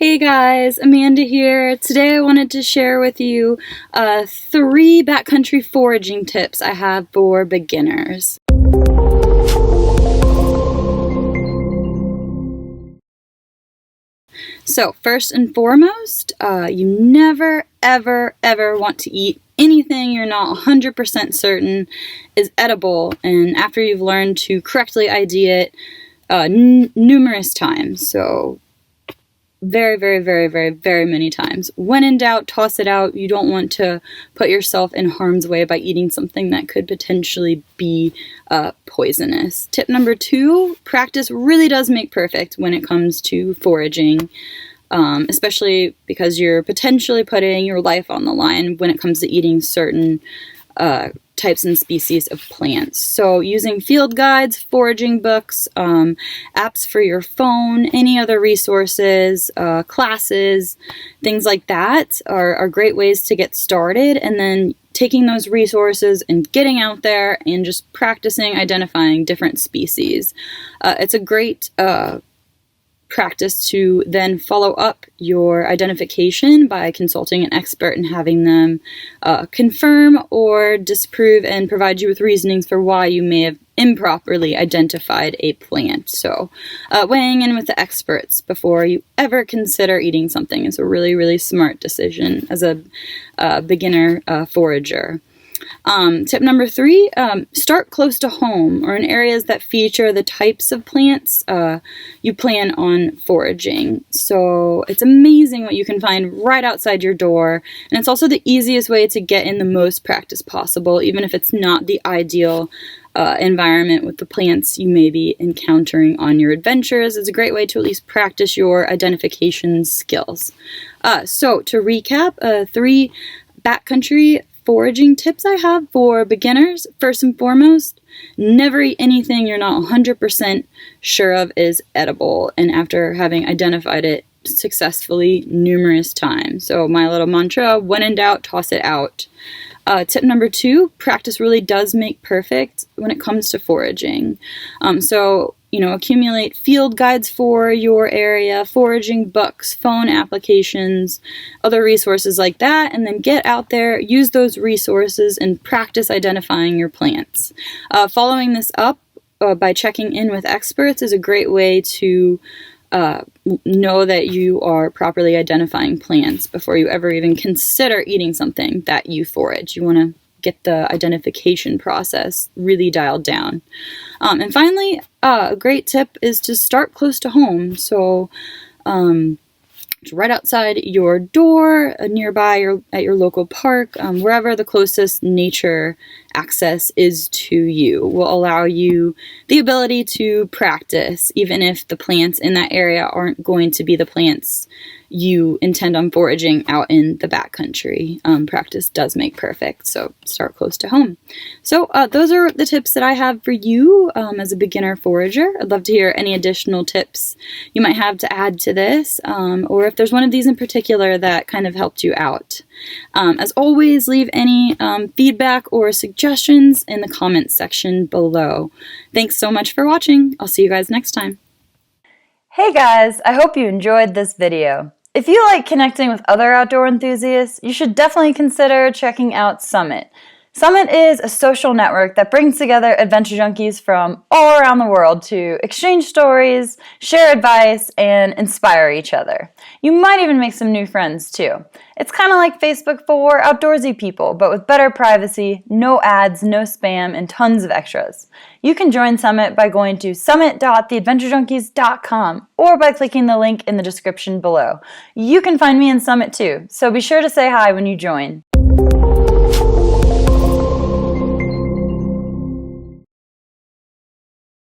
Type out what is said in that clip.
Hey guys, Amanda here. Today I wanted to share with you 3 backcountry foraging tips I have for beginners. So first and foremost, you never ever want to eat anything you're not 100% certain is edible, and after you've learned to correctly ID it numerous times. So very many times. When in doubt, toss it out. You don't want to put yourself in harm's way by eating something that could potentially be poisonous. Tip number 2, practice really does make perfect when it comes to foraging, especially because you're potentially putting your life on the line when it comes to eating certain types and species of plants. So using field guides, foraging books, apps for your phone, any other resources, classes, things like that are great ways to get started, and then taking those resources and getting out there and just practicing identifying different species. It's a great practice to then follow up your identification by consulting an expert and having them confirm or disprove and provide you with reasonings for why you may have improperly identified a plant. So weighing in with the experts before you ever consider eating something is a really smart decision as a beginner forager. Tip number 3, start close to home or in areas that feature the types of plants you plan on foraging. So it's amazing what you can find right outside your door, and it's also the easiest way to get in the most practice possible, even if it's not the ideal environment with the plants you may be encountering on your adventures. It's a great way to at least practice your identification skills. So to recap, 3 backcountry foraging tips I have for beginners. First and foremost, never eat anything you're not 100% sure of is edible, and after having identified it successfully numerous times. So my little mantra, when in doubt, toss it out. Tip number 2, practice really does make perfect when it comes to foraging. Accumulate field guides for your area, foraging books, phone applications, other resources like that, and then get out there, use those resources, and practice identifying your plants. Following this up by checking in with experts is a great way to know that you are properly identifying plants before you ever even consider eating something that you forage. You want to get the identification process really dialed down. And finally, a great tip is to start close to home. So right outside your door, nearby at your local park, wherever the closest nature access is to you will allow you the ability to practice, even if the plants in that area aren't going to be the plants you intend on foraging out in the backcountry. Practice does make perfect, so start close to home. So those are the tips that I have for you as a beginner forager. I'd love to hear any additional tips you might have to add to this, or if there's one of these in particular that kind of helped you out. As always, leave any feedback or suggestions in the comments section below. Thanks so much for watching. I'll see you guys next time. Hey guys, I hope you enjoyed this video. If you like connecting with other outdoor enthusiasts, you should definitely consider checking out Summit. Summit is a social network that brings together adventure junkies from all around the world to exchange stories, share advice, and inspire each other. You might even make some new friends too. It's kind of like Facebook for outdoorsy people, but with better privacy, no ads, no spam, and tons of extras. You can join Summit by going to summit.theadventurejunkies.com or by clicking the link in the description below. You can find me in Summit too, so be sure to say hi when you join.